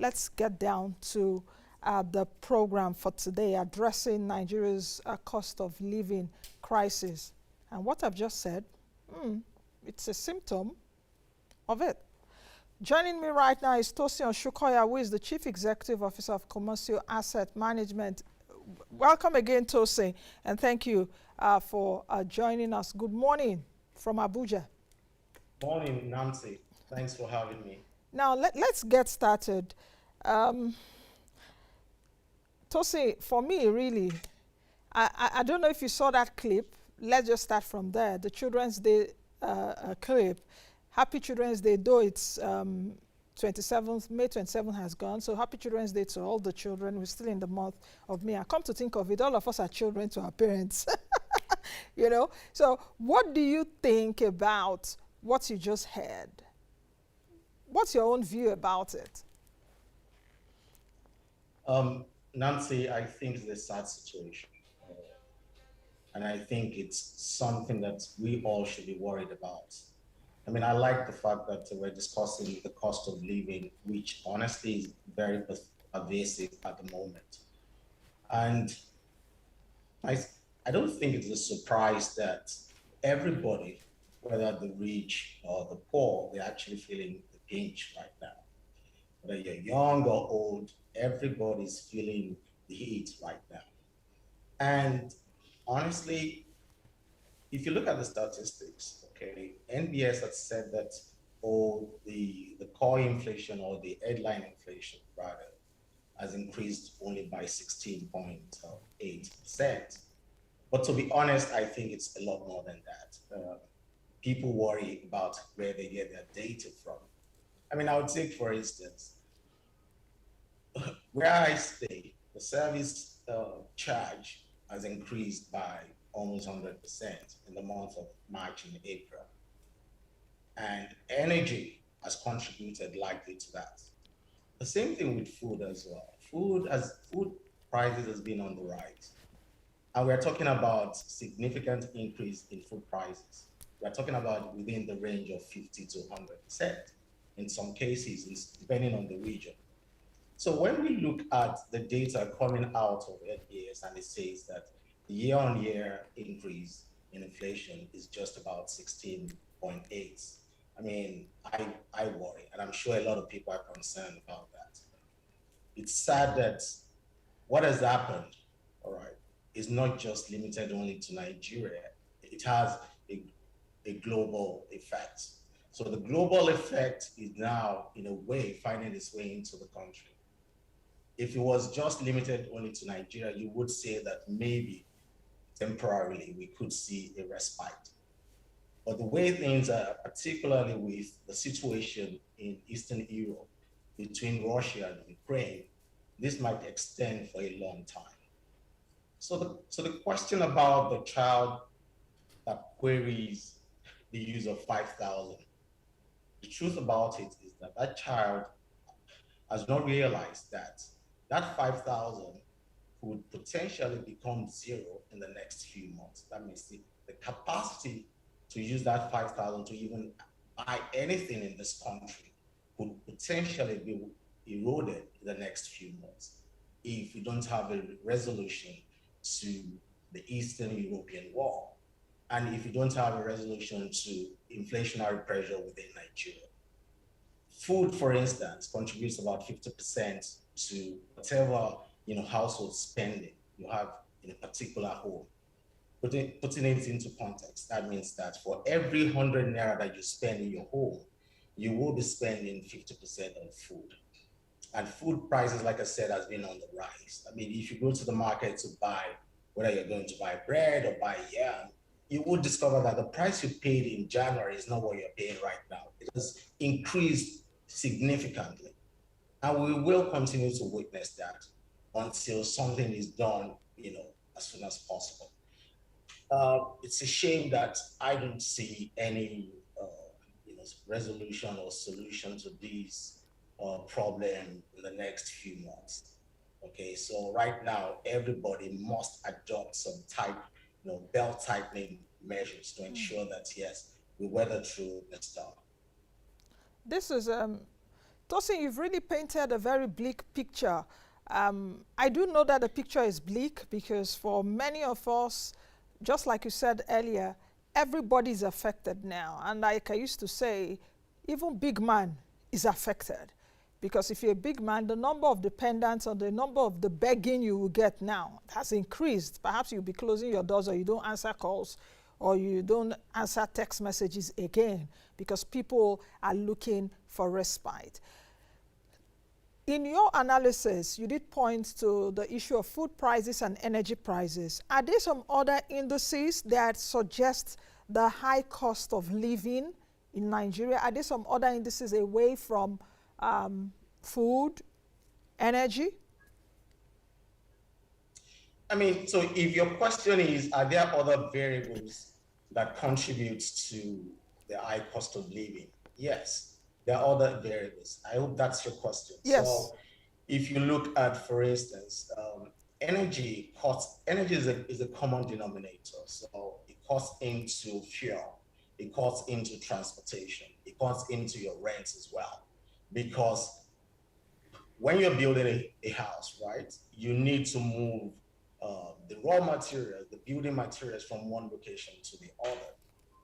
let's get down to the program for today, addressing Nigeria's cost of living crisis. And what I've just said, it's a symptom of it. Joining me right now is Tosin Osunkoya, who is the Chief Executive Officer of Commercial Asset Management. Welcome again, Tosin, and thank you for joining us. Good morning from Abuja. Morning, Nancy. Thanks for having me. Now, let's get started. Tosin, for me, really, I don't know if you saw that clip. Let's just start from there. The Children's Day clip. Happy Children's Day, though it's 27th, May 27th has gone. So happy Children's Day to all the children. We're still in the month of May. I come to think of it, all of us are children to our parents. You know? So what do you think about what you just heard? What's your own view about it? Nancy, I think it's a sad situation. And I think it's something that we all should be worried about. I mean, I like the fact that we're discussing the cost of living, which honestly is very pervasive at the moment. And I, I don't think it's a surprise that everybody, whether the rich or the poor, they're actually feeling the pinch right now. Whether you're young or old, everybody's feeling the heat right now. And honestly, if you look at the statistics, okay, NBS has said that the core inflation or the headline inflation rather has increased only by 16.8%. But to be honest, I think it's a lot more than that. People worry about where they get their data from. I mean, I would take, for instance, where I stay, the service charge has increased by almost 100% in the month of March and April. And energy has contributed likely to that. The same thing with food as well. Food prices has been on the rise. And we're talking about significant increase in food prices. We're talking about within the range of 50 to 100% in some cases, depending on the region. So when we look at the data coming out of NBS and it says that the year-on-year increase in inflation is just about 16.8. I mean, I worry, and I'm sure a lot of people are concerned about that. It's sad that what has happened, all right, is not just limited only to Nigeria. It has a global effect. So the global effect is now, in a way, finding its way into the country. If it was just limited only to Nigeria, you would say that maybe temporarily we could see a respite. But the way things are, particularly with the situation in Eastern Europe between Russia and Ukraine, this might extend for a long time. So the question about the child that queries the use of 5,000, the truth about it is that that child has not realized that that 5,000 could potentially become zero in the next few months. That means the capacity to use that 5,000 to even buy anything in this country could potentially be eroded in the next few months if we don't have a resolution to the Eastern European war, and if you don't have a resolution to inflationary pressure within Nigeria. Food, for instance, contributes about 50% to whatever household spending you have in a particular home. Putting it into context, that means that for every 100 naira that you spend in your home, you will be spending 50% on food. And food prices, like I said, has been on the rise. I mean, if you go to the market to buy, whether you're going to buy bread or buy yam, you will discover that the price you paid in January is not what you're paying right now. It has increased significantly. And we will continue to witness that until something is done, as soon as possible. It's a shame that I don't see any, resolution or solution to this problem in the next few months. Okay, so right now everybody must adopt some type, belt tightening measures to ensure that yes, we weather through the storm. This is Tosin, you've really painted a very bleak picture. I do know that the picture is bleak because for many of us, just like you said earlier, everybody is affected now. And like I used to say, even big man is affected. Because if you're a big man, the number of dependents or the number of the begging you will get now has increased. Perhaps you'll be closing your doors or you don't answer calls or you don't answer text messages again because people are looking for respite. In your analysis, you did point to the issue of food prices and energy prices. Are there some other indices that suggest the high cost of living in Nigeria? Are there some other indices away from food, energy? I mean, so if your question is, are there other variables that contribute to the high cost of living? Yes, there are other variables. I hope that's your question. Yes. So if you look at, for instance, energy cost, energy is a common denominator. So it costs into fuel, it costs into transportation, it costs into your rent as well. Because when you're building a house, right, you need to move the raw materials, the building materials from one location to the other.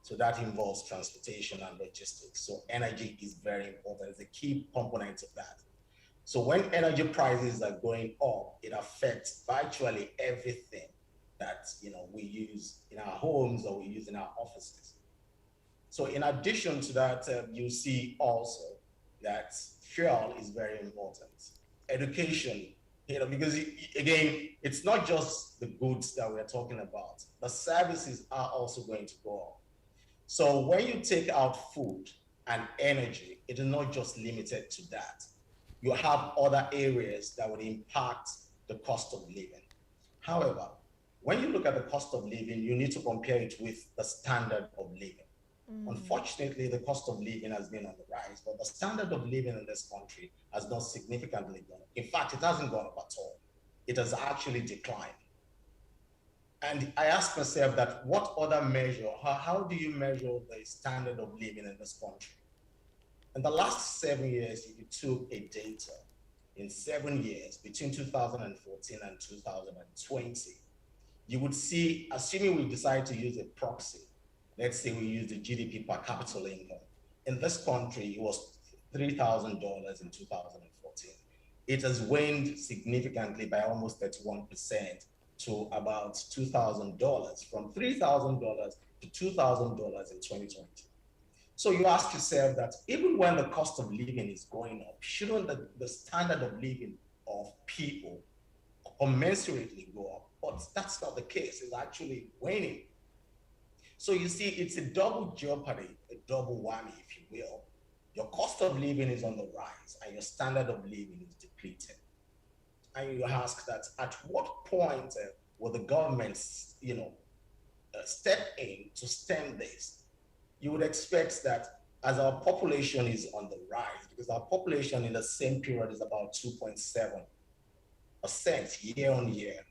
So that involves transportation and logistics. So energy is very important. It's a key component of that. So when energy prices are going up, it affects virtually everything that we use in our homes or we use in our offices. So in addition to that, you see also that fuel is very important. Education, because again, it's not just the goods that we're talking about. The services are also going to go up. So when you take out food and energy, it is not just limited to that. You have other areas that would impact the cost of living. However, when you look at the cost of living, you need to compare it with the standard of living. Unfortunately, the cost of living has been on the rise, but the standard of living in this country has not significantly gone up. In fact, it hasn't gone up at all. It has actually declined. And I ask myself that what other measure, how do you measure the standard of living in this country? In the last 7 years, if you took a data in 7 years between 2014 and 2020, you would see, assuming we decide to use a proxy, let's say we use the GDP per capita income. In this country, it was $3,000 in 2014. It has waned significantly by almost 31% to about $2,000, from $3,000 to $2,000 in 2020. So you ask yourself that even when the cost of living is going up, shouldn't the standard of living of people commensurately go up? But that's not the case. It's actually waning. So you see, it's a double jeopardy, a double whammy, if you will. Your cost of living is on the rise and your standard of living is depleted. And you ask that at what point will the government, step in to stem this? You would expect that as our population is on the rise, because our population in the same period is about 2.7% year on year,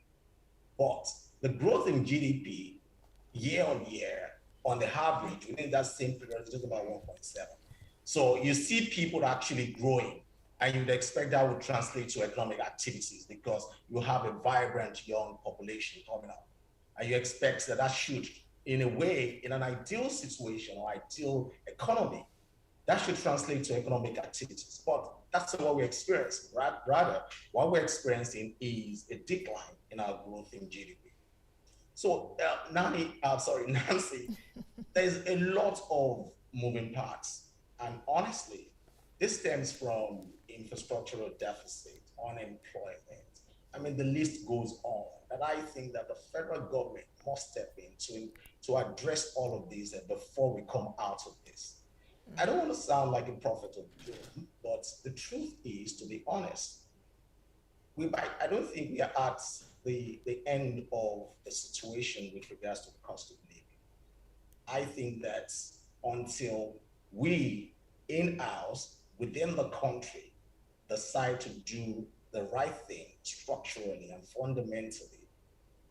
but the growth in GDP year on year, on the average, within that same period, is just about 1.7. So you see people actually growing, and you'd expect that would translate to economic activities because you have a vibrant young population coming up. And you expect that should, in a way, in an ideal situation or ideal economy, that should translate to economic activities. But that's not what we're experiencing. Rather, what we're experiencing is a decline in our growth in GDP. So, Nancy, there's a lot of moving parts. And honestly, this stems from infrastructural deficit, unemployment. I mean, the list goes on. And I think that the federal government must step in to address all of these before we come out of this. I don't want to sound like a prophet of doom, but the truth is, to be honest, I don't think we are at the end of the situation with regards to the cost of living. I think that until we in-house, within the country, decide to do the right thing structurally and fundamentally,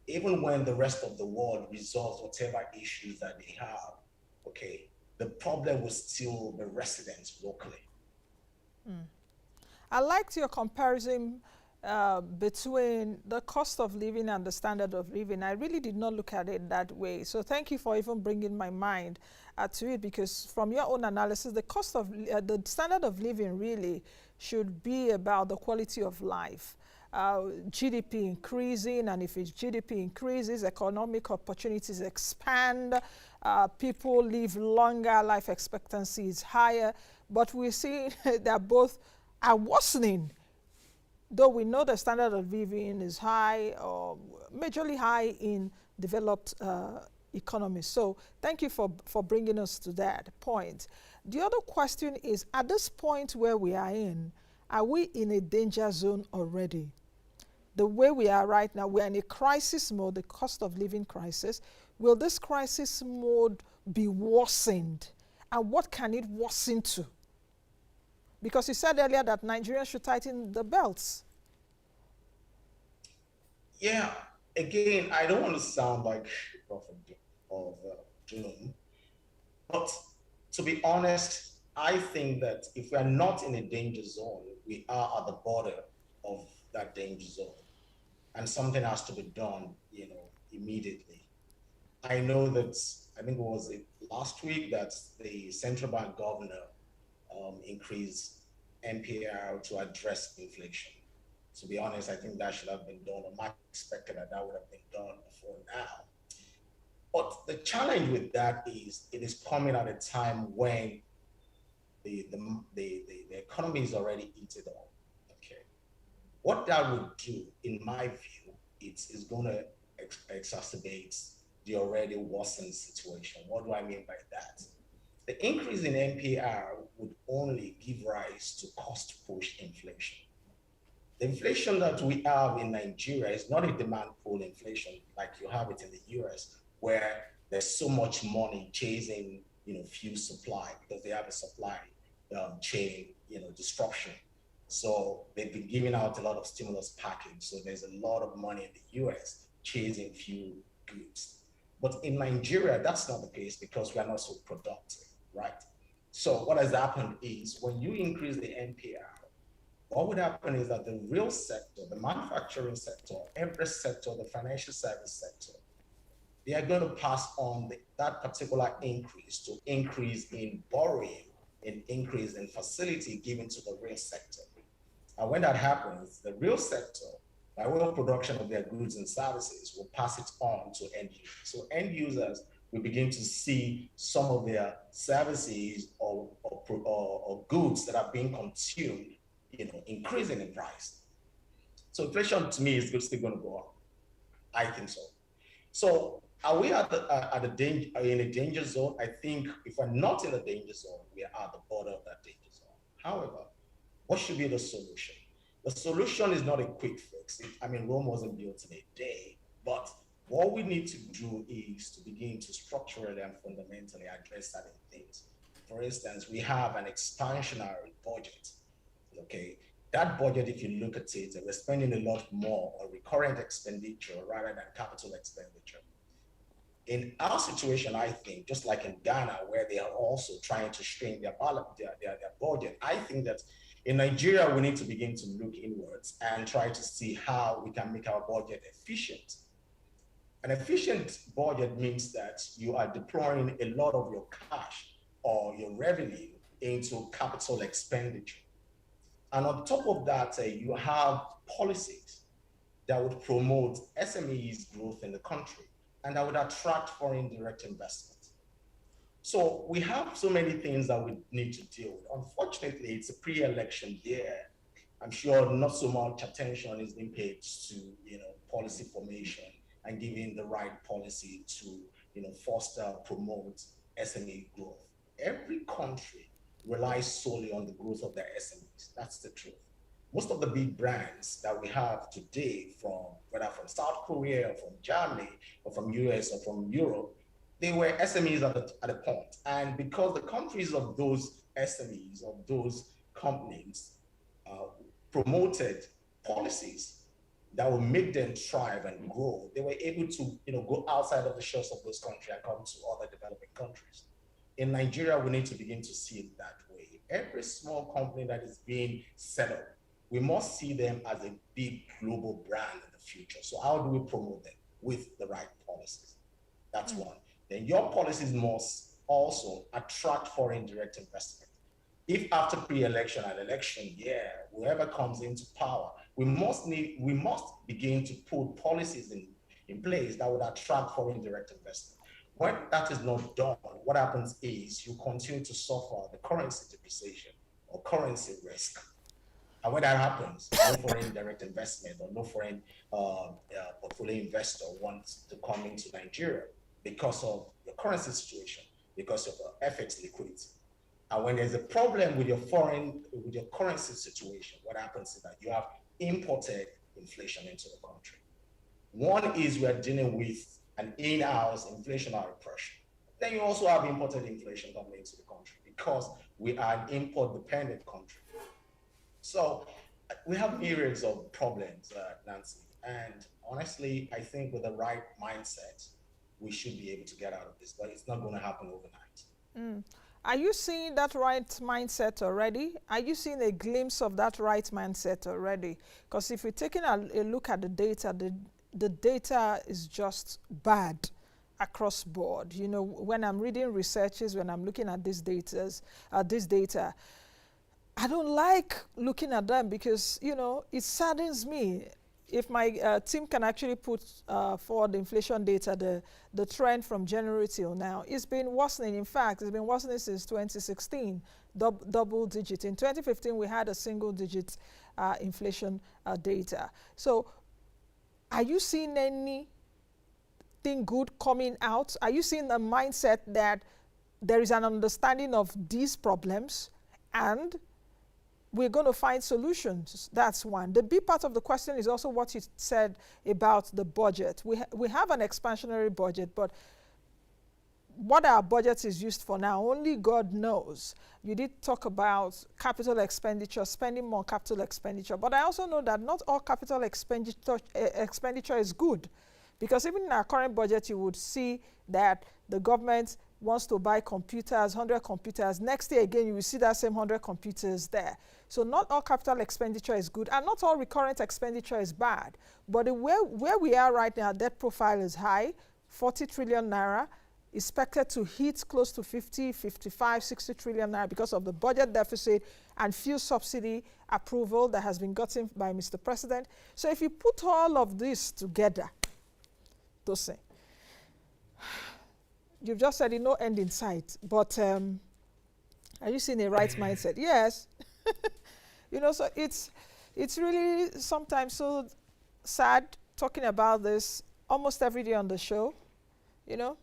even when the rest of the world resolves whatever issues that they have, okay, the problem will still be resident locally. I liked your comparison between the cost of living and the standard of living. I really did not look at it that way. So thank you for even bringing my mind to it, because from your own analysis, the cost of the standard of living really should be about the quality of life. GDP increasing, and if its GDP increases, economic opportunities expand, people live longer, life expectancy is higher, but we see that both are worsening, though we know the standard of living is high or majorly high in developed economies. So thank you for bringing us to that point. The other question is, at this point where we are we in a danger zone already? The way we are right now, we're in a crisis mode, the cost of living crisis. Will this crisis mode be worsened? And what can it worsen to? Because you said earlier that Nigerians should tighten the belts. Yeah, again, I don't want to sound like a prophet of doom, but to be honest, I think that if we are not in a danger zone, we are at the border of that danger zone, and something has to be done, immediately. I know that, I think it was last week that the central bank governor increased NPR to address inflation. To be honest, I think that should have been done, or might expected that would have been done before now. But the challenge with that is it is coming at a time when the economy is already eaten up. Okay, what that would do, in my view, is going to exacerbate the already worsened situation. What do I mean by that? The increase in NPR would only give rise to cost push inflation. The inflation that we have in Nigeria is not a demand pull inflation like you have it in the US, where there's so much money chasing, fuel supply because they have a supply chain, disruption. So they've been giving out a lot of stimulus package. So there's a lot of money in the US chasing fuel goods. But in Nigeria, that's not the case because we are not so productive, right? So what has happened is when you increase the NPR, what would happen is that the real sector, the manufacturing sector, every sector, the financial service sector, they are going to pass on that particular increase to increase in borrowing, an increase in facility given to the real sector. And when that happens, the real sector, by way of production of their goods and services, will pass it on to end users. So end users will begin to see some of their services or goods that are being consumed, increasing in price. So inflation to me is still going to go up. I think so. So are we in a danger zone? I think if we're not in a danger zone, we are at the border of that danger zone. However, what should be the solution? The solution is not a quick fix. Rome wasn't built in a day, but what we need to do is to begin to structurally and fundamentally address certain things. For instance, we have an expansionary budget. Okay, that budget, if you look at it, we're spending a lot more on recurrent expenditure rather than capital expenditure. In our situation, I think, just like in Ghana, where they are also trying to shrink their budget, I think that in Nigeria, we need to begin to look inwards and try to see how we can make our budget efficient. An efficient budget means that you are deploying a lot of your cash or your revenue into capital expenditure. And on top of that, you have policies that would promote SMEs growth in the country and that would attract foreign direct investment. So we have so many things that we need to deal with. Unfortunately, it's a pre-election year. I'm sure not so much attention is being paid to, policy formation and giving the right policy to, foster, promote SME growth. Every country relies solely on the growth of their SMEs. That's the truth. Most of the big brands that we have today, whether from South Korea, or from Germany, or from US, or from Europe, they were SMEs at a point. And because the countries of those SMEs, of those companies, promoted policies that would make them thrive and grow, they were able to go outside of the shores of those countries and come to other developing countries. In Nigeria, we need to begin to see it that way. Every small company that is being set up we must see them as a big global brand in the future. So how do we promote them? With the right policies. That's one. Then your policies must also attract foreign direct investment. If after pre-election and election, yeah, whoever comes into power, we must begin to put policies in place that would attract foreign direct investment. When that is not done, what happens is you continue to suffer the currency depreciation or currency risk. And when that happens, no foreign direct investment or no foreign portfolio investor wants to come into Nigeria because of your currency situation, because of your FX liquidity. And when there's a problem with your currency situation, what happens is that you have imported inflation into the country. One is we're dealing with an in-house inflationary pressure. Then you also have imported inflation coming into the country because we are an import-dependent country. So we have myriads of problems, Nancy. And honestly, I think with the right mindset, we should be able to get out of this, but it's not going to happen overnight. Are you seeing that right mindset already? Are you seeing a glimpse of that right mindset already? Because if we're taking a look at the data, the data is just bad across board. You know, when I'm reading researches, when I'm looking at this data, I don't like looking at them because, you know, it saddens me. If my team can actually put forward the inflation data, the trend from January till now, it's been worsening. In fact, it's been worsening since 2016, double digit. In 2015, we had a single digit inflation data. So are you seeing anything good coming out? Are you seeing a mindset that there is an understanding of these problems and we're going to find solutions? That's one. The B part of the question is also what you said about the budget. We have an expansionary budget, but what our budget is used for now, only God knows. You did talk about capital expenditure, spending more capital expenditure, but I also know that not all capital expenditure is good, because even in our current budget, you would see that the government wants to buy computers, 100 computers. Next year again, you will see that same 100 computers there. So not all capital expenditure is good, and not all recurrent expenditure is bad. But where we are right now, debt profile is high, 40 trillion naira, expected to hit close to 50, 55, 60 trillion naira because of the budget deficit and fuel subsidy approval that has been gotten by Mr. President. So if you put all of this together, Tosin, you've just said no end in sight, but are you seeing a right mindset? Yes. You know, so it's really sometimes so sad talking about this almost every day on the show, you know?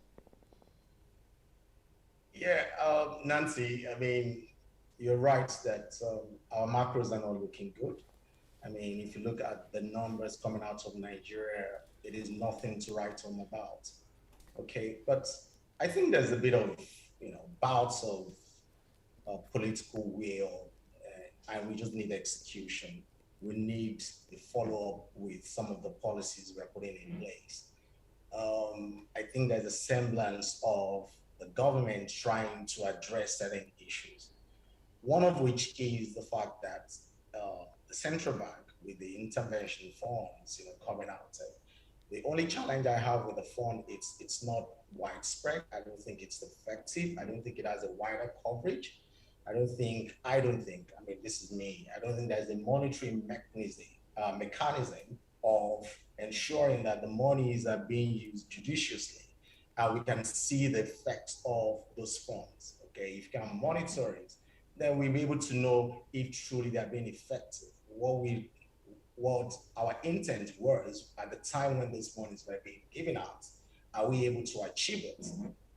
Yeah, Nancy, I mean, you're right that our macros are not looking good. I mean, if you look at the numbers coming out of Nigeria, it is nothing to write home about. Okay, but I think there's a bit of, you know, bouts of political will, and we just need execution. We need a follow-up with some of the policies we're putting in place. I think there's a semblance of the government trying to address certain issues. One of which is the fact that the central bank, with the intervention funds, you know, coming out. The only challenge I have with the fund, it's not widespread. I don't think it's effective. I don't think it has a wider coverage. I mean, this is me. I don't think there's a monitoring mechanism of ensuring that the monies are being used judiciously, and we can see the effects of those funds. Okay, if you can monitor it, then we'll be able to know if truly they're being effective. What our intent was at the time when these monies were being given out. Are we able to achieve it?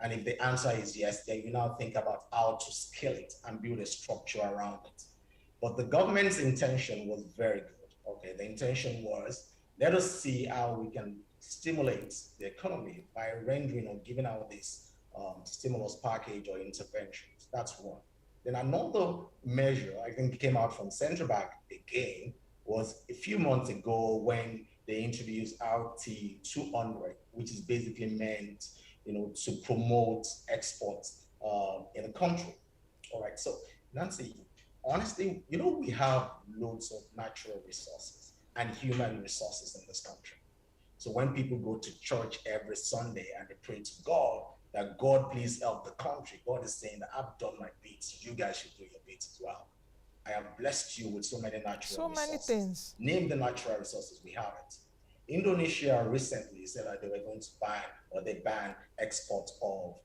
And if the answer is yes, then you now think about how to scale it and build a structure around it. But the government's intention was very good. Okay, the intention was, let us see how we can stimulate the economy by rendering or giving out this stimulus package or interventions. That's one. Then another measure I think came out from central bank again was a few months ago when they introduced RT 200, which is basically meant, you know, to promote exports in the country. All right. So Nancy, honestly, we have loads of natural resources and human resources in this country. So when people go to church every Sunday and they pray to God, that God please help the country, God is saying that I've done my bit, you guys should do your bit as well. I have blessed you with so many natural So many resources. things. Name the natural resources, we have it. Indonesia recently said that they were going to ban, or they ban export of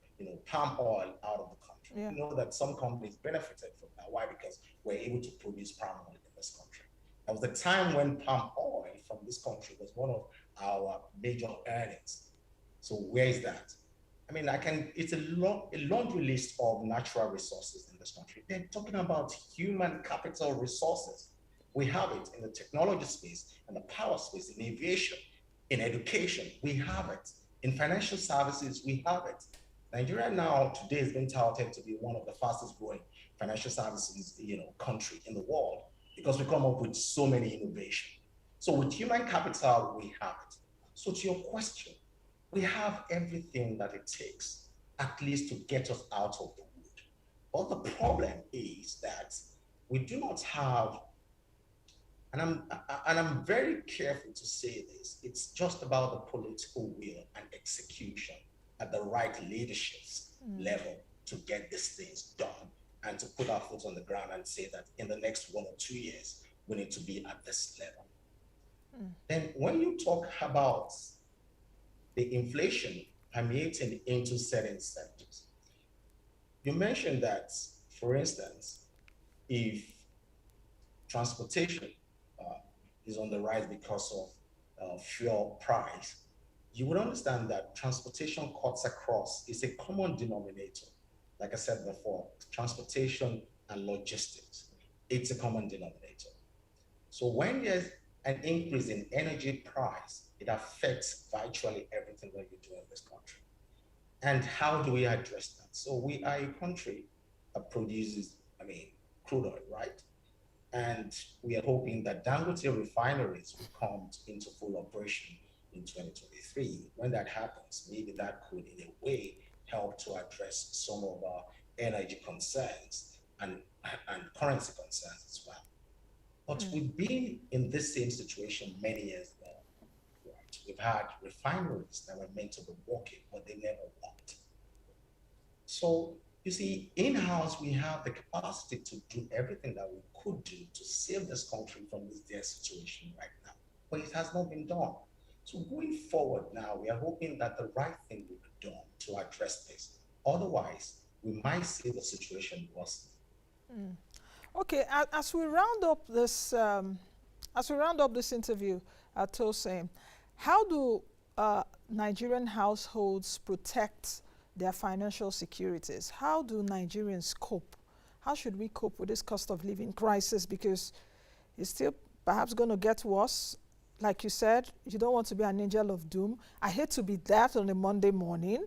palm oil out of the country. Yeah. You know that some companies benefited from that. Why? Because we're able to produce palm oil in this country. There was a time when palm oil from this country was one of our major earnings. So where is that? I mean, it's a laundry list of natural resources in this country. They're talking about human capital resources. We have it in the technology space, in the power space, in aviation, in education. We have it. In financial services, we have it. Nigeria now today is being touted to be one of the fastest growing financial services, country in the world, because we come up with so many innovations. So with human capital, we have it. So to your question, we have everything that it takes, at least to get us out of the wood. But the problem is that we do not have, and I'm very careful to say this, it's just about the political will and execution at the right leadership level to get these things done and to put our foot on the ground and say that in the next 1 or 2 years, we need to be at this level. Then when you talk about the inflation permeating into certain sectors, you mentioned that, for instance, if transportation is on the rise because of fuel price, you would understand that transportation cuts across is a common denominator. Like I said before, transportation and logistics, it's a common denominator. So when there's an increase in energy price, it affects virtually everything that you do in this country. And how do we address that? So we are a country that produces, crude oil, right? And we are hoping that Dangote refineries will come into full operation in 2023. When that happens, maybe that could, in a way, help to address some of our energy concerns and currency concerns as well. But we've been in this same situation many years ago. Right? We've had refineries that were meant to be working, but they never worked. So you see, in-house, we have the capacity to do everything that we could do to save this country from this dire situation right now, but it has not been done. So going forward now, we are hoping that the right thing will be done to address this. Otherwise, we might see the situation worsen. Okay, as we round up this interview, Tosin, how do Nigerian households protect their financial securities? How do Nigerians cope? How should we cope with this cost of living crisis? Because it's still perhaps going to get worse. Like you said, you don't want to be an angel of doom. I hate to be that on a Monday morning,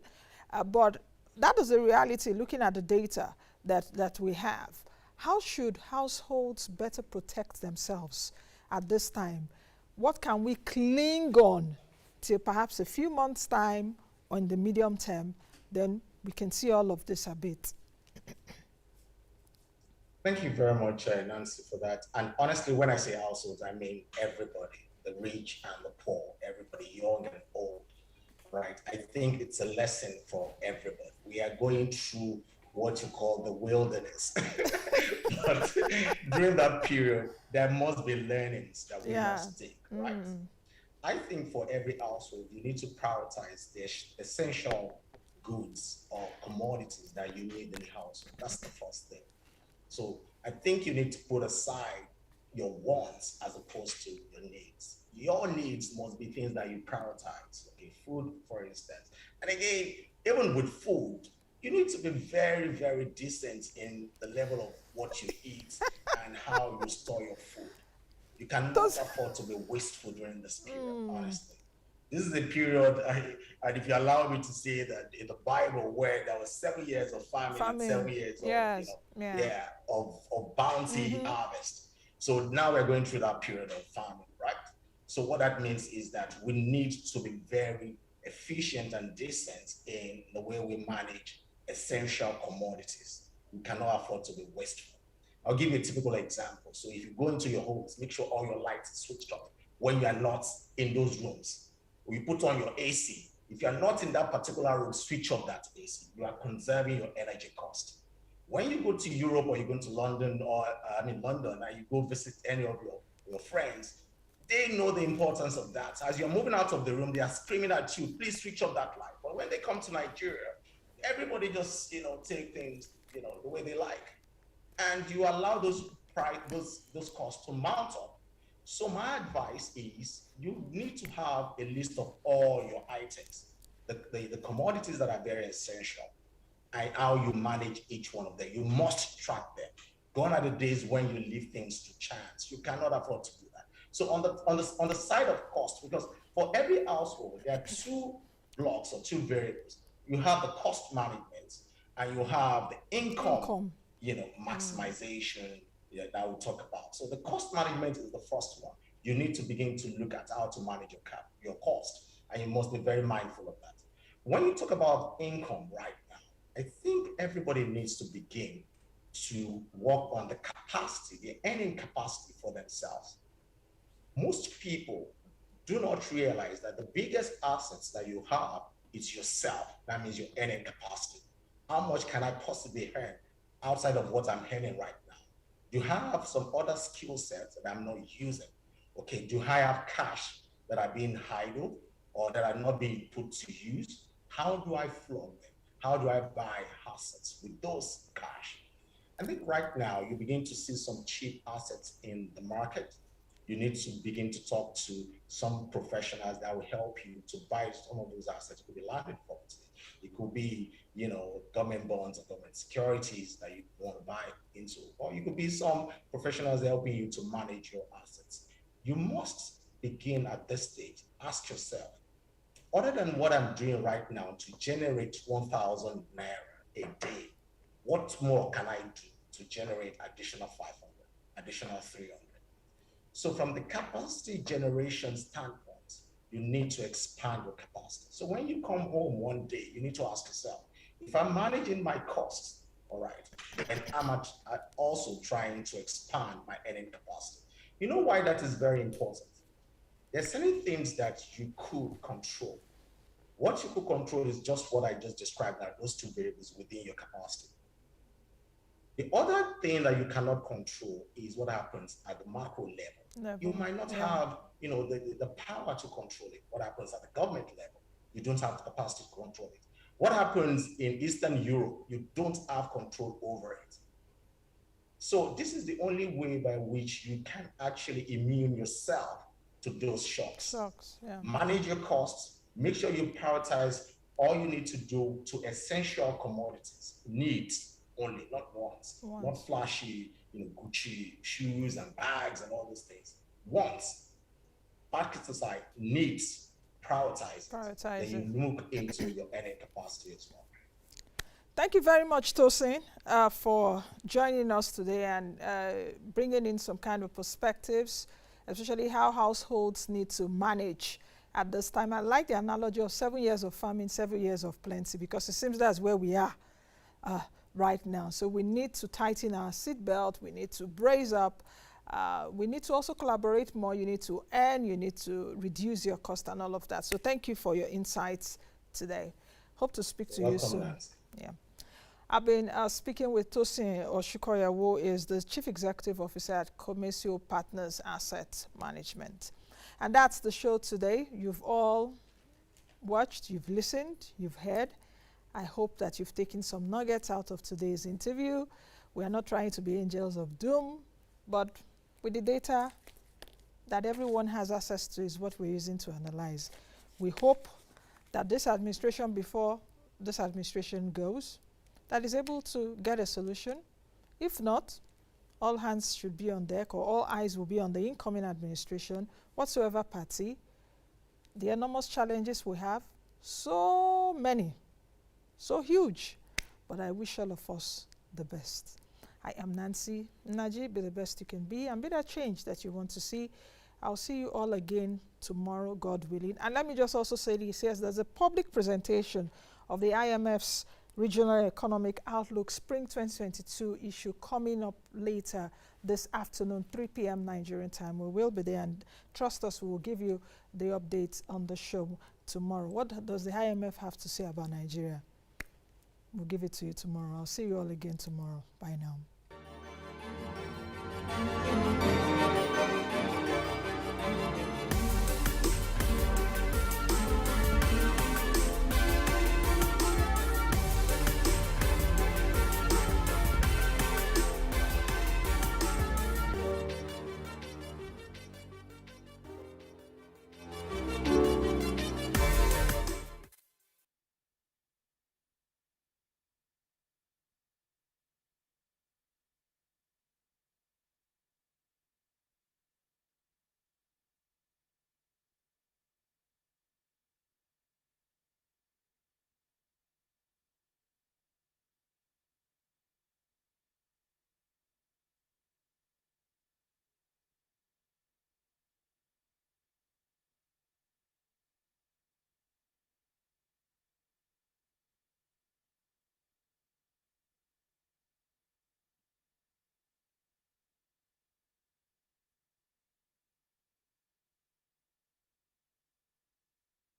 but that is the reality looking at the data that we have. How should households better protect themselves at this time? What can we cling on till perhaps a few months' time or in the medium term? Then we can see all of this a bit. Thank you very much, Nancy, for that. And honestly, when I say households, I mean everybody, the rich and the poor, everybody, young and old, right? I think it's a lesson for everybody. We are going through what you call the wilderness. But during that period, there must be learnings that we must take, right? I think for every household, you need to prioritize the essential goods or commodities that you need in the household. That's the first thing. So I think you need to put aside your wants as opposed to your needs. Your needs must be things that you prioritize. Okay, food, for instance. And again, even with food, you need to be very, very decent in the level of what you eat and how you store your food. You cannot afford to be wasteful during this period, honestly. This is a period, and if you allow me to say that in the Bible, where there was 7 years of famine and 7 years of bounty harvest. So now we're going through that period of famine, right? So what that means is that we need to be very efficient and decent in the way we manage essential commodities. We cannot afford to be wasteful. I'll give you a typical example. So if you go into your homes, make sure all your lights are switched off when you are not in those rooms. Or you put on your AC. If you are not in that particular room, switch off that AC. You are conserving your energy cost. When you go to Europe or you go to London or London, and you go visit any of your friends, they know the importance of that. As you're moving out of the room, they are screaming at you, please switch off that light. But when they come to Nigeria, everybody just take things the way they like, and you allow those costs to mount up. So my advice is you need to have a list of all your items, the commodities that are very essential, and how you manage each one of them. You must track them. Gone are the days when you leave things to chance. You cannot afford to do that. So on the side of cost, because for every household there are two blocks or two variables. You have the cost management and you have the income. Maximization that we'll talk about. So the cost management is the first one. You need to begin to look at how to manage your cost, and you must be very mindful of that. When you talk about income right now, I think everybody needs to begin to work on the capacity, the earning capacity for themselves. Most people do not realize that the biggest assets that you have is yourself. That means your earning capacity. How much can I possibly earn outside of what I'm earning right now? Do you have some other skill sets that I'm not using? Okay, do I have cash that are being idle or that are not being put to use? How do I flog them? How do I buy assets with those cash? I think right now you begin to see some cheap assets in the market. You need to begin to talk to some professionals that will help you to buy some of those assets. It could be landed property. It could be, government bonds or government securities that you want to buy into, or you could be some professionals helping you to manage your assets. You must begin at this stage, ask yourself, other than what I'm doing right now to generate 1,000 naira a day, what more can I do to generate additional 500, additional 300? So from the capacity generation standpoint, you need to expand your capacity. So when you come home one day, you need to ask yourself, if I'm managing my costs, all right, and I'm also trying to expand my earning capacity. You know why that is very important? There's certain things that you could control. What you could control is just what I just described, that those two variables within your capacity. The other thing that you cannot control is what happens at the macro level. You might not have, the power to control it. What happens at the government level? You don't have the capacity to control it. What happens in Eastern Europe? You don't have control over it. So this is the only way by which you can actually immune yourself to those shocks. Manage your costs. Make sure you prioritize all you need to do to essential commodities, needs only, not wants. Not flashy, Gucci shoes and bags and all those things. Wants, market aside, needs, prioritize. Then you look into your earning capacity as well. Thank you very much, Tosin, for joining us today and bringing in some kind of perspectives, especially how households need to manage at this time. I like the analogy of 7 years of famine, 7 years of plenty, because it seems that's where we are right now. So we need to tighten our seatbelt. We need to brace up. We need to also collaborate more. You need to earn. You need to reduce your cost and all of that. So thank you for your insights today. Hope to speak to you soon. Nancy. Yeah. I've been speaking with Tosin Osunkoya, who is the Chief Executive Officer at Commercial Partners Asset Management. And that's the show today. You've all watched, you've listened, you've heard. I hope that you've taken some nuggets out of today's interview. We are not trying to be angels of doom, but with the data that everyone has access to is what we're using to analyze. We hope that this administration, before this administration goes, that is able to get a solution. If not, all hands should be on deck, or all eyes will be on the incoming administration, whatsoever party. The enormous challenges we have, so many, so huge, but I wish all of us the best. I am Nancy Naji. Be the best you can be and be that change that you want to see. I'll see you all again tomorrow, God willing. And let me just also say this, yes, there's a public presentation of the IMF's Regional Economic Outlook Spring 2022 issue coming up later this afternoon, 3 p.m. Nigerian time. We will be there, and trust us, we will give you the updates on the show tomorrow. What does the IMF have to say about Nigeria? We'll give it to you tomorrow. I'll see you all again tomorrow. Bye now.